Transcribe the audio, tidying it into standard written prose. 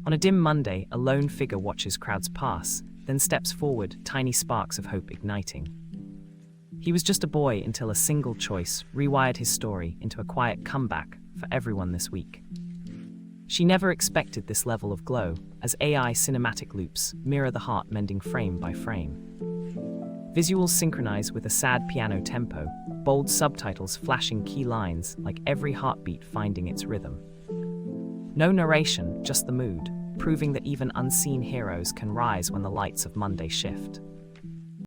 On a dim Monday, a lone figure watches crowds pass, then steps forward, tiny sparks of hope igniting. He was just a boy until a single choice rewired his story into a quiet comeback for everyone this week. She never expected this level of glow, as AI cinematic loops mirror the heart mending frame by frame. Visuals synchronize with a sad piano tempo, bold subtitles flashing key lines like every heartbeat finding its rhythm. No narration, just the mood, proving that even unseen heroes can rise when the lights of Monday shift.